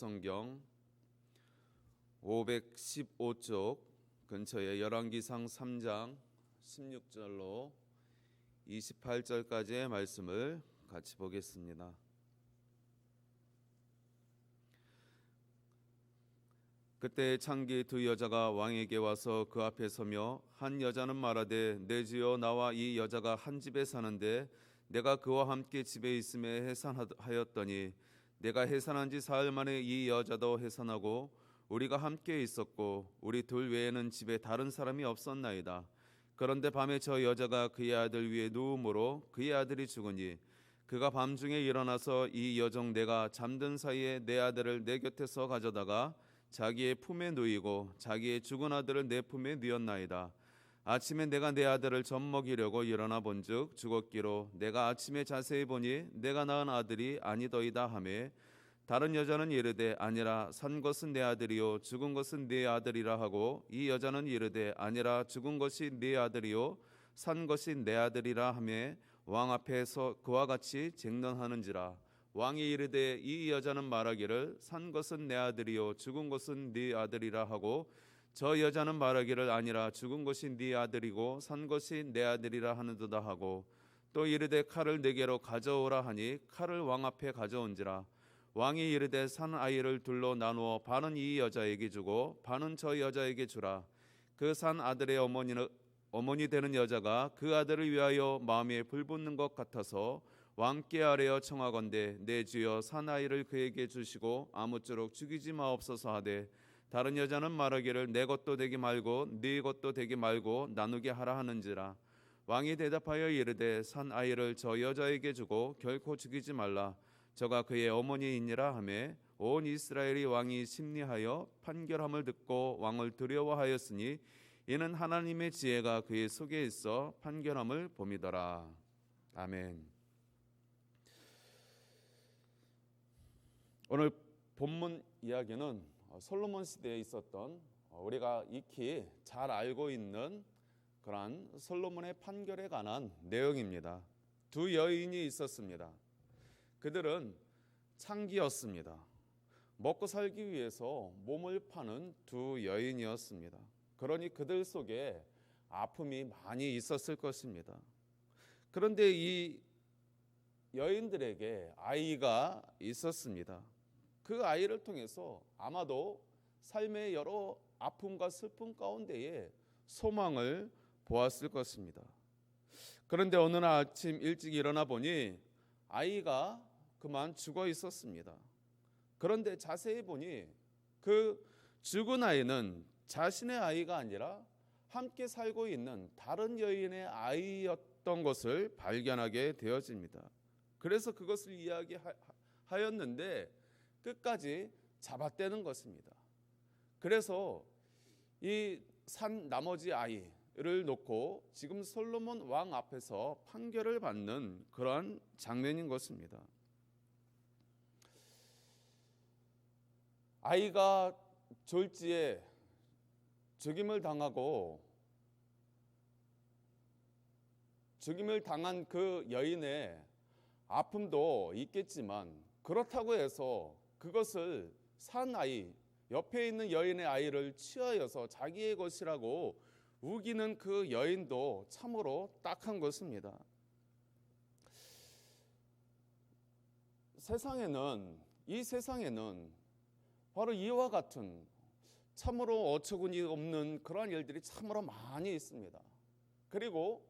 신약성경 515쪽 근처에 열왕기상 3장 16절로 28절까지의 말씀을 같이 보겠습니다. 그때 창기 두 여자가 왕에게 와서 그 앞에 서며 한 여자는 말하되 내 주여 나와 이 여자가 한 집에 사는데 내가 그와 함께 집에 있음에 해산하였더니 내가 해산한 지 사흘 만에 이 여자도 해산하고 우리가 함께 있었고 우리 둘 외에는 집에 다른 사람이 없었나이다. 그런데 밤에 저 여자가 그의 아들 위에 누움으로 그의 아들이 죽으니 그가 밤중에 일어나서 이 여종 내가 잠든 사이에 내 아들을 내 곁에서 가져다가 자기의 품에 누이고 자기의 죽은 아들을 내 품에 누였나이다. 아침에 내가 내 아들을 젖먹이려고 일어나 본즉 죽었기로 내가 아침에 자세히 보니 내가 낳은 아들이 아니더이다 하매 다른 여자는 이르되 아니라 산 것은 내 아들이요 죽은 것은 네 아들이라 하고 이 여자는 이르되 아니라 죽은 것이 네 아들이요 산 것이 내 아들이라 하매 왕 앞에서 그와 같이 쟁론하는지라. 왕이 이르되 이 여자는 말하기를 산 것은 내 아들이요 죽은 것은 네 아들이라 하고 저 여자는 말하기를 아니라 죽은 것이 네 아들이고 산 것이 내 아들이라 하는도다 하고 또 이르되 칼을 네게로 가져오라 하니 칼을 왕 앞에 가져온지라. 왕이 이르되 산 아이를 둘로 나누어 반은 이 여자에게 주고 반은 저 여자에게 주라. 그 산 아들의 어머니 되는 여자가 그 아들을 위하여 마음에 불붙는 것 같아서 왕께 아뢰어 청하건대 내 주여 산 아이를 그에게 주시고 아무쪼록 죽이지 마옵소서 하되 다른 여자는 말하기를 내 것도 되게 말고 네 것도 되게 말고 나누게 하라 하는지라. 왕이 대답하여 이르되 산 아이를 저 여자에게 주고 결코 죽이지 말라. 저가 그의 어머니이니라 하매 온 이스라엘이 왕이 심리하여 판결함을 듣고 왕을 두려워하였으니 이는 하나님의 지혜가 그의 속에 있어 판결함을 봄이더라. 아멘. 오늘 본문 이야기는 솔로몬 시대에 있었던 우리가 익히 잘 알고 있는 그러한 솔로몬의 판결에 관한 내용입니다. 두 여인이 있었습니다. 그들은 창기였습니다. 먹고 살기 위해서 몸을 파는 두 여인이었습니다. 그러니 그들 속에 아픔이 많이 있었을 것입니다. 그런데 이 여인들에게 아이가 있었습니다. 그 아이를 통해서 아마도 삶의 여러 아픔과 슬픔 가운데에 소망을 보았을 것입니다. 그런데 어느 날 아침 일찍 일어나 보니 아이가 그만 죽어 있었습니다. 그런데 자세히 보니 그 죽은 아이는 자신의 아이가 아니라 함께 살고 있는 다른 여인의 아이였던 것을 발견하게 되어집니다. 그래서 그것을 이야기하였는데 끝까지 잡아떼는 것입니다. 그래서 이 산 나머지 아이를 놓고 지금 솔로몬 왕 앞에서 판결을 받는 그러한 장면인 것입니다. 아이가 졸지에 죽임을 당한 그 여인의 아픔도 있겠지만 그렇다고 해서 그것을 산 아이, 옆에 있는 여인의 아이를 취하여서 자기의 것이라고 우기는 그 여인도 참으로 딱한 것입니다. 이 세상에는 바로 이와 같은 참으로 어처구니 없는 그러한 일들이 참으로 많이 있습니다. 그리고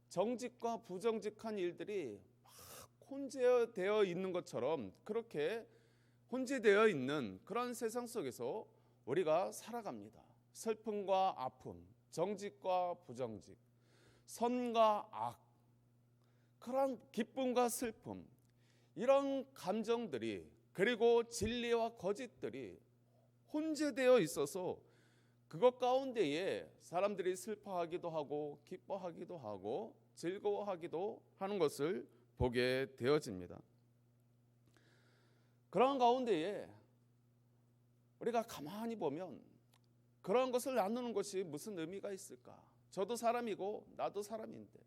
정직과 부정직한 일들이 막 혼재되어 있는 것처럼 그렇게 혼재되어 있는 그런 세상 속에서 우리가 살아갑니다. 슬픔과 아픔, 정직과 부정직, 선과 악, 그런 기쁨과 슬픔, 이런 감정들이 그리고 진리와 거짓들이 혼재되어 있어서 그것 가운데에 사람들이 슬퍼하기도 하고 기뻐하기도 하고 즐거워하기도 하는 것을 보게 되어집니다. 그런 가운데에 우리가 가만히 보면 그런 것을 나누는 것이 무슨 의미가 있을까? 저도 사람이고 나도 사람인데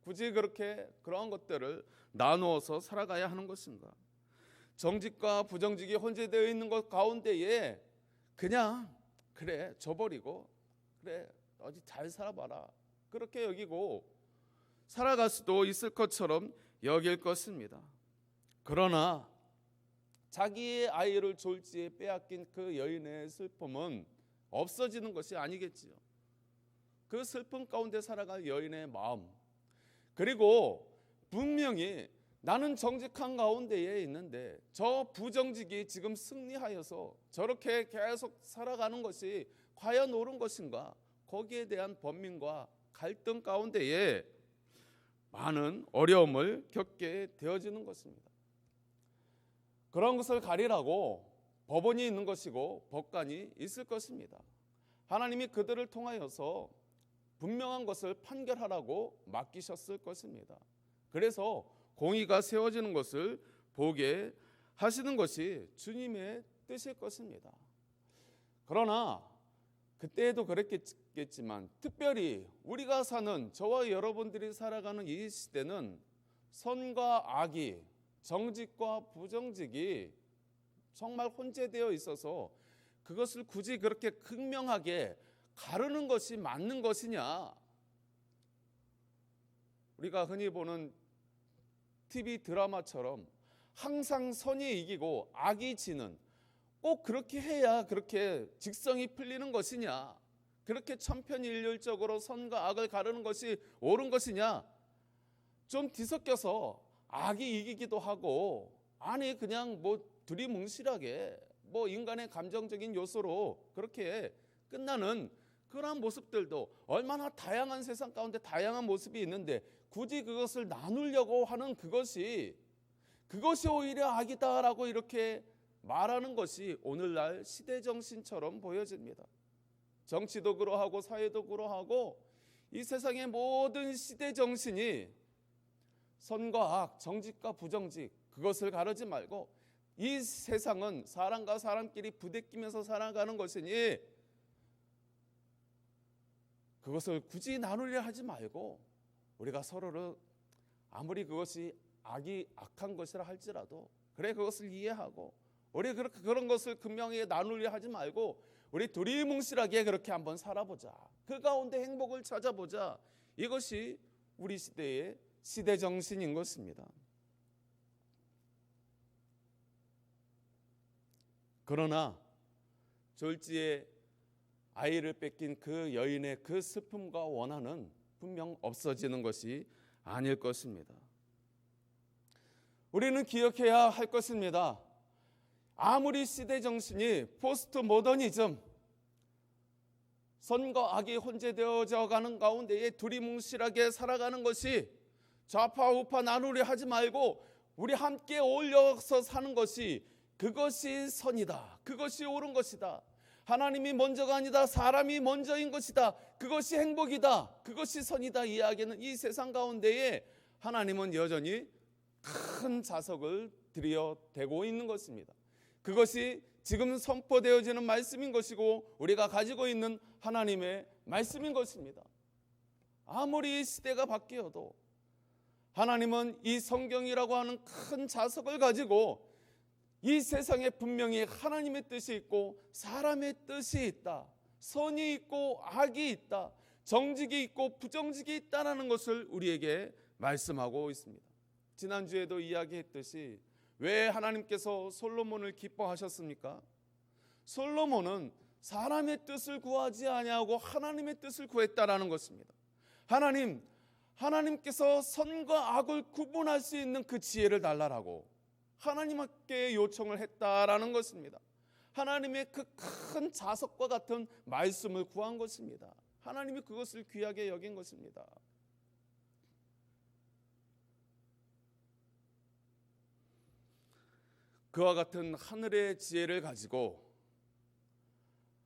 굳이 그렇게 그러한 것들을 나누어서 살아가야 하는 것인가? 정직과 부정직이 혼재되어 있는 것 가운데에 그냥 그래 줘버리고 그래 어디 잘 살아봐라 그렇게 여기고 살아갈 수도 있을 것처럼 여길 것입니다. 그러나 자기의 아이를 졸지에 빼앗긴 그 여인의 슬픔은 없어지는 것이 아니겠지요. 그 슬픔 가운데 살아갈 여인의 마음, 그리고 분명히 나는 정직한 가운데에 있는데 저 부정직이 지금 승리하여서 저렇게 계속 살아가는 것이 과연 옳은 것인가, 거기에 대한 번민과 갈등 가운데에 많은 어려움을 겪게 되어지는 것입니다. 그런 것을 가리라고 법원이 있는 것이고 법관이 있을 것입니다. 하나님이 그들을 통하여서 분명한 것을 판결하라고 맡기셨을 것입니다. 그래서 공의가 세워지는 것을 보게 하시는 것이 주님의 뜻일 것입니다. 그러나 그때에도 그랬겠지만 특별히 우리가 사는 저와 여러분들이 살아가는 이 시대는 선과 악이, 정직과 부정직이 정말 혼재되어 있어서 그것을 굳이 그렇게 극명하게 가르는 것이 맞는 것이냐? 우리가 흔히 보는 TV 드라마처럼 항상 선이 이기고 악이 지는, 꼭 그렇게 해야 그렇게 직성이 풀리는 것이냐? 그렇게 천편일률적으로 선과 악을 가르는 것이 옳은 것이냐? 좀 뒤섞여서 악이 이기기도 하고, 아니 그냥 두리뭉실하게 인간의 감정적인 요소로 그렇게 끝나는 그러한 모습들도 얼마나 다양한 세상 가운데 다양한 모습이 있는데 굳이 그것을 나누려고 하는 그것이 오히려 악이다라고 이렇게 말하는 것이 오늘날 시대 정신처럼 보여집니다. 정치도 그러하고 사회도 그러하고 이 세상의 모든 시대 정신이 선과 악, 정직과 부정직 그것을 가르지 말고 이 세상은 사람과 사람끼리 부대끼면서 살아가는 것이니 그것을 굳이 나누려 하지 말고 우리가 서로를 아무리 그것이 악한 것이라 할지라도 그래 그것을 이해하고 우리 그렇게 그런 것을 분명히 나누려 하지 말고 우리 두리뭉실하게 그렇게 한번 살아보자. 그 가운데 행복을 찾아보자. 이것이 우리 시대의 시대 정신인 것입니다. 그러나 졸지에 아이를 뺏긴 그 여인의 그 슬픔과 원한은 분명 없어지는 것이 아닐 것입니다. 우리는 기억해야 할 것입니다. 아무리 시대 정신이 포스트 모더니즘, 선과 악이 혼재되어져 가는 가운데에 두리뭉실하게 살아가는 것이 좌파 우파 나누려 하지 말고 우리 함께 어울려서 사는 것이 그것이 선이다. 그것이 옳은 것이다. 하나님이 먼저가 아니다. 사람이 먼저인 것이다. 그것이 행복이다. 그것이 선이다. 이야기는 이 세상 가운데에 하나님은 여전히 큰 자석을 들여대고 있는 것입니다. 그것이 지금 선포되어지는 말씀인 것이고 우리가 가지고 있는 하나님의 말씀인 것입니다. 아무리 시대가 바뀌어도 하나님은 이 성경이라고 하는 큰 자석을 가지고 이 세상에 분명히 하나님의 뜻이 있고 사람의 뜻이 있다. 선이 있고 악이 있다. 정직이 있고 부정직이 있다는 것을 우리에게 말씀하고 있습니다. 지난주에도 이야기했듯이 왜 하나님께서 솔로몬을 기뻐하셨습니까? 솔로몬은 사람의 뜻을 구하지 아니하고 하나님의 뜻을 구했다라는 것입니다. 하나님께서 선과 악을 구분할 수 있는 그 지혜를 달라라고 하나님께 요청을 했다라는 것입니다. 하나님의 그 큰 자석과 같은 말씀을 구한 것입니다. 하나님이 그것을 귀하게 여긴 것입니다. 그와 같은 하늘의 지혜를 가지고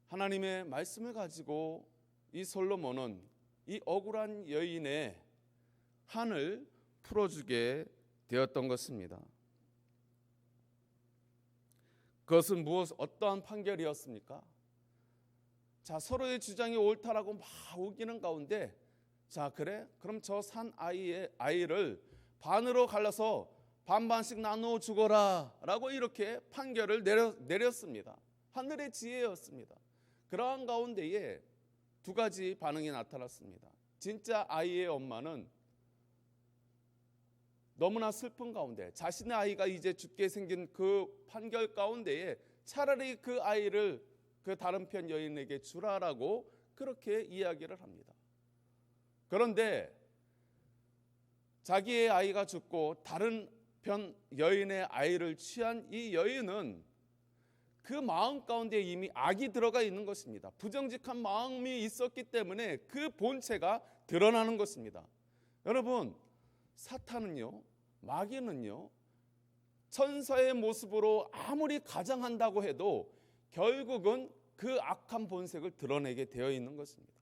하나님의 말씀을 가지고 이 솔로몬은 이 억울한 여인의 한을 풀어주게 되었던 것입니다. 그것은 어떠한 판결이었습니까? 자, 서로의 주장이 옳다라고 막 우기는 가운데 자, 그래? 그럼 저 산 아이를 반으로 갈라서 반반씩 나누어 주거라 라고 이렇게 판결을 내렸습니다. 하늘의 지혜였습니다. 그러한 가운데에 두 가지 반응이 나타났습니다. 진짜 아이의 엄마는 너무나 슬픈 가운데 자신의 아이가 이제 죽게 생긴 그 판결 가운데에 차라리 그 아이를 그 다른 편 여인에게 주라라고 그렇게 이야기를 합니다. 그런데 자기의 아이가 죽고 다른 편 여인의 아이를 취한 이 여인은 그 마음 가운데 이미 악이 들어가 있는 것입니다. 부정직한 마음이 있었기 때문에 그 본체가 드러나는 것입니다. 여러분, 사탄은요, 마귀는요, 천사의 모습으로 아무리 가장한다고 해도 결국은 그 악한 본색을 드러내게 되어 있는 것입니다.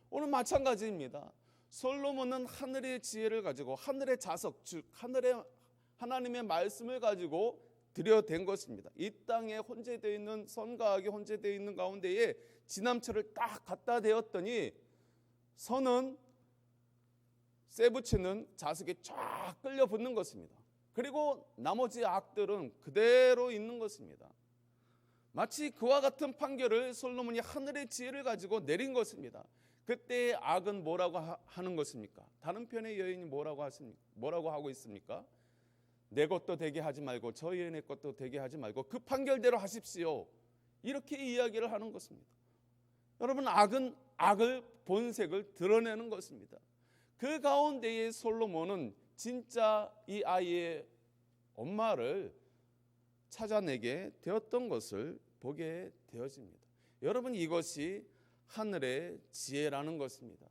오늘 마찬가지입니다. 솔로몬은 하늘의 지혜를 가지고 하늘의 자석, 즉 하나님의 말씀을 가지고 들여댄 것입니다. 이 땅에 혼재되어 있는 선과 악이 혼재되어 있는 가운데에 지남철을 딱 갖다 대었더니 선은 쇠붙이는 자석에 쫙 끌려 붙는 것입니다. 그리고 나머지 악들은 그대로 있는 것입니다. 마치 그와 같은 판결을 솔로몬이 하늘의 지혜를 가지고 내린 것입니다. 그때의 악은 뭐라고 하는 것입니까? 다른 편의 여인이 뭐라고 하고 있습니까? 내 것도 되게 하지 말고 저 여인의 것도 되게 하지 말고 그 판결대로 하십시오. 이렇게 이야기를 하는 것입니다. 여러분, 악은 악을 본색을 드러내는 것입니다. 그 가운데에 솔로몬은 진짜 이 아이의 엄마를 찾아내게 되었던 것을 보게 되어집니다. 여러분, 이것이 하늘의 지혜라는 것입니다.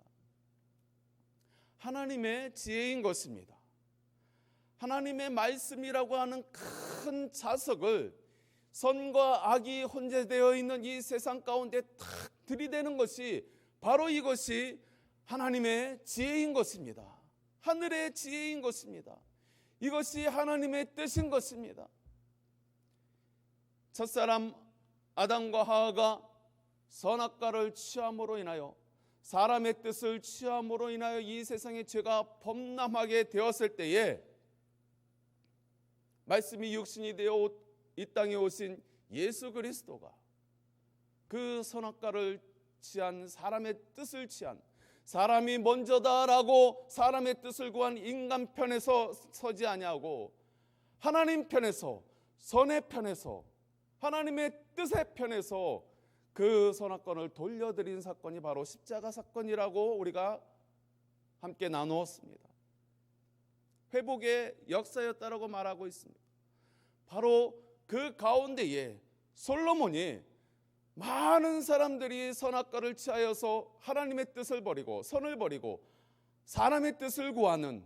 하나님의 지혜인 것입니다. 하나님의 말씀이라고 하는 큰 자석을 선과 악이 혼재되어 있는 이 세상 가운데 탁 들이대는 것이 바로 이것이 하나님의 지혜인 것입니다. 하늘의 지혜인 것입니다. 이것이 하나님의 뜻인 것입니다. 첫사람 아담과 하와가 선악과를 취함으로 인하여 사람의 뜻을 취함으로 인하여 이 세상의 죄가 범람하게 되었을 때에 말씀이 육신이 되어 이 땅에 오신 예수 그리스도가 그 선악과를 취한 사람의 뜻을 취한 사람이 먼저다라고 사람의 뜻을 구한 인간 편에서 서지 아니하고 하나님 편에서 선의 편에서 하나님의 뜻의 편에서 그 선악과를 돌려드린 사건이 바로 십자가 사건이라고 우리가 함께 나누었습니다. 회복의 역사였다라고 말하고 있습니다. 바로 그 가운데에 솔로몬이 많은 사람들이 선악과를 취하여서 하나님의 뜻을 버리고 선을 버리고 사람의 뜻을 구하는,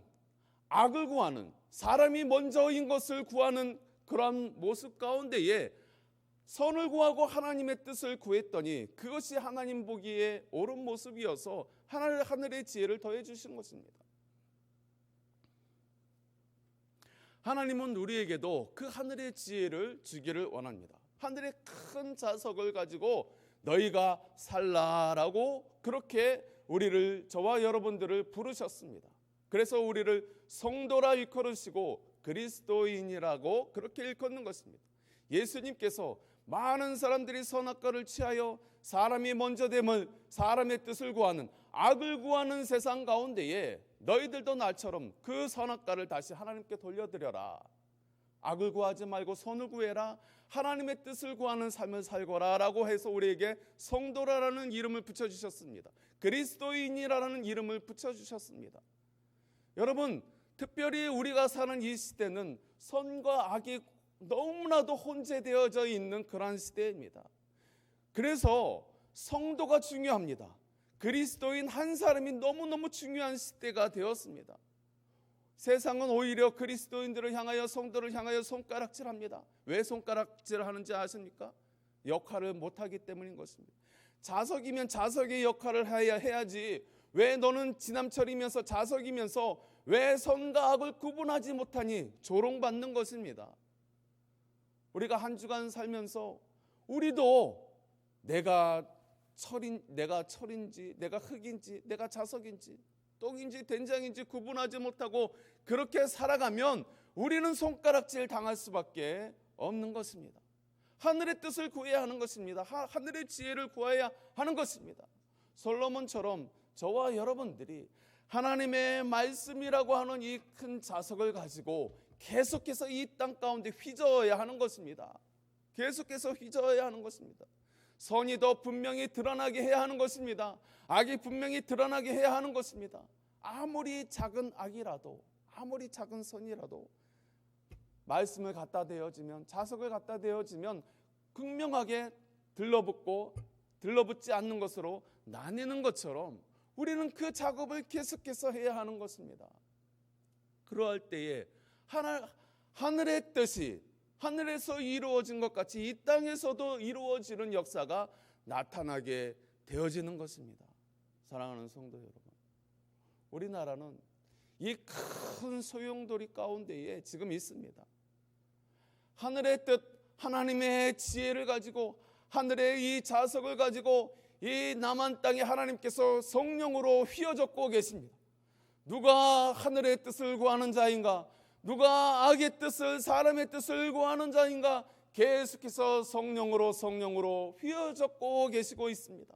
악을 구하는, 사람이 먼저인 것을 구하는 그런 모습 가운데에 선을 구하고 하나님의 뜻을 구했더니 그것이 하나님 보기에 옳은 모습이어서 하늘의 지혜를 더해 주신 것입니다. 하나님은 우리에게도 그 하늘의 지혜를 주기를 원합니다. 하늘의 큰 자석을 가지고 너희가 살라라고 그렇게 우리를, 저와 여러분들을 부르셨습니다. 그래서 우리를 성도라 일컬으시고 그리스도인이라고 그렇게 일컫는 것입니다. 예수님께서 많은 사람들이 선악과를 취하여 사람이 먼저 됨을, 사람의 뜻을 구하는, 악을 구하는 세상 가운데에 너희들도 나처럼 그 선악과를 다시 하나님께 돌려드려라. 악을 구하지 말고 선을 구해라. 하나님의 뜻을 구하는 삶을 살거라 라고 해서 우리에게 성도라는 이름을 붙여주셨습니다. 그리스도인이라는 이름을 붙여주셨습니다. 여러분, 특별히 우리가 사는 이 시대는 선과 악이 너무나도 혼재되어져 있는 그러한 시대입니다. 그래서 성도가 중요합니다. 그리스도인 한 사람이 너무너무 중요한 시대가 되었습니다. 세상은 오히려 그리스도인들을 향하여, 성도를 향하여 손가락질합니다. 왜 손가락질을 하는지 아십니까? 역할을 못하기 때문인 것입니다. 자석이면 자석의 역할을 해야지 왜 너는 지남철이면서 자석이면서 왜 선과 악을 구분하지 못하니 조롱받는 것입니다. 우리가 한 주간 살면서 우리도 내가 철인지 내가 흙인지 내가 자석인지 똥인지 된장인지 구분하지 못하고 그렇게 살아가면 우리는 손가락질 당할 수밖에 없는 것입니다. 하늘의 뜻을 구해야 하는 것입니다. 하늘의 지혜를 구해야 하는 것입니다. 솔로몬처럼 저와 여러분들이 하나님의 말씀이라고 하는 이 큰 자석을 가지고 계속해서 이 땅 가운데 휘저어야 하는 것입니다. 계속해서 휘저어야 하는 것입니다. 선이 더 분명히 드러나게 해야 하는 것입니다. 악이 분명히 드러나게 해야 하는 것입니다. 아무리 작은 악이라도, 아무리 작은 선이라도 말씀을 갖다 대어지면, 자석을 갖다 대어지면 극명하게 들러붙고 들러붙지 않는 것으로 나뉘는 것처럼 우리는 그 작업을 계속해서 해야 하는 것입니다. 그러할 때에 하늘의 뜻이 하늘에서 이루어진 것 같이 이 땅에서도 이루어지는 역사가 나타나게 되어지는 것입니다. 사랑하는 성도 여러분, 우리나라는 이 큰 소용돌이 가운데에 지금 있습니다. 하늘의 뜻, 하나님의 지혜를 가지고, 하늘의 이 자석을 가지고 이 남한 땅에 하나님께서 성령으로 휘어잡고 계십니다. 누가 하늘의 뜻을 구하는 자인가? 누가 악의 뜻을, 사람의 뜻을 구하는 자인가? 계속해서 성령으로 휘어잡고 계시고 있습니다.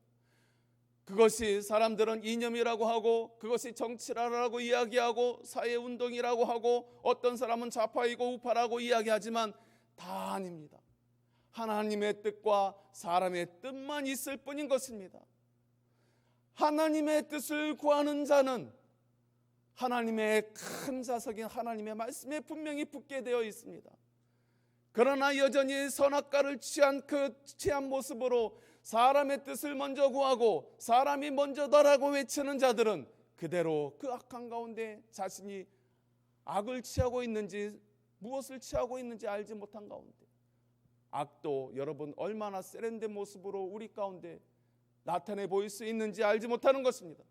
그것이 사람들은 이념이라고 하고, 그것이 정치라고 이야기하고, 사회운동이라고 하고, 어떤 사람은 좌파이고 우파라고 이야기하지만 다 아닙니다. 하나님의 뜻과 사람의 뜻만 있을 뿐인 것입니다. 하나님의 뜻을 구하는 자는 하나님의 큰 자석인 하나님의 말씀에 분명히 붙게 되어 있습니다. 그러나 여전히 선악과를 취한 모습으로 사람의 뜻을 먼저 구하고 사람이 먼저다라고 외치는 자들은 그대로 그 악한 가운데 자신이 악을 취하고 있는지, 무엇을 취하고 있는지 알지 못한 가운데, 악도 여러분 얼마나 세련된 모습으로 우리 가운데 나타내 보일 수 있는지 알지 못하는 것입니다.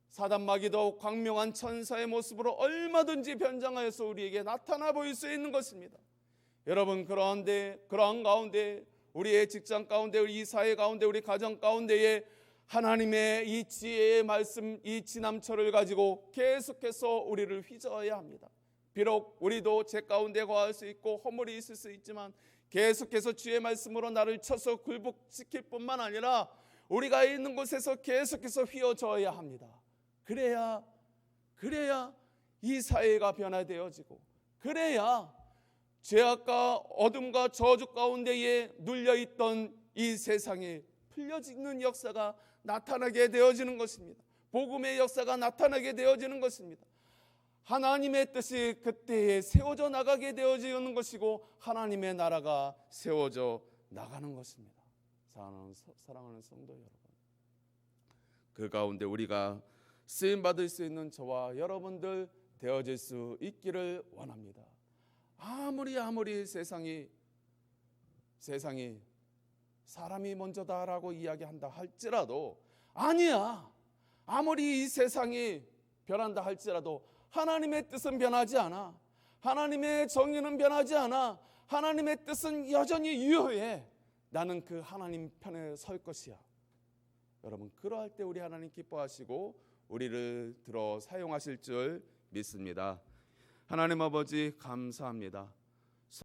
사단마귀도 광명한 천사의 모습으로 얼마든지 변장하여서 우리에게 나타나 보일 수 있는 것입니다. 여러분, 그러한 가운데, 우리의 직장 가운데, 우리 사회 가운데, 우리 가정 가운데에 하나님의 이 지혜의 말씀, 이 지남철을 가지고 계속해서 우리를 휘저어야 합니다. 비록 우리도 죄 가운데 거할 수 있고 허물이 있을 수 있지만 계속해서 주의 말씀으로 나를 쳐서 굴복시킬 뿐만 아니라 우리가 있는 곳에서 계속해서 휘어져야 합니다. 그래야 이 사회가 변화되어지고, 그래야 죄악과 어둠과 저주 가운데에 눌려있던 이 세상에 풀려지는 역사가 나타나게 되어지는 것입니다. 복음의 역사가 나타나게 되어지는 것입니다. 하나님의 뜻이 그때에 세워져 나가게 되어지는 것이고 하나님의 나라가 세워져 나가는 것입니다. 사랑하는 성도 여러분, 그 가운데 우리가 쓰임받을 수 있는 저와 여러분들 되어질 수 있기를 원합니다. 아무리 세상이 사람이 먼저다라고 이야기한다 할지라도 아니야. 아무리 이 세상이 변한다 할지라도 하나님의 뜻은 변하지 않아. 하나님의 정의는 변하지 않아. 하나님의 뜻은 여전히 유효해. 나는 그 하나님 편에 설 것이야. 여러분, 그러할 때 우리 하나님 기뻐하시고 우리를 들어 사용하실 줄 믿습니다. 하나님 아버지 감사합니다.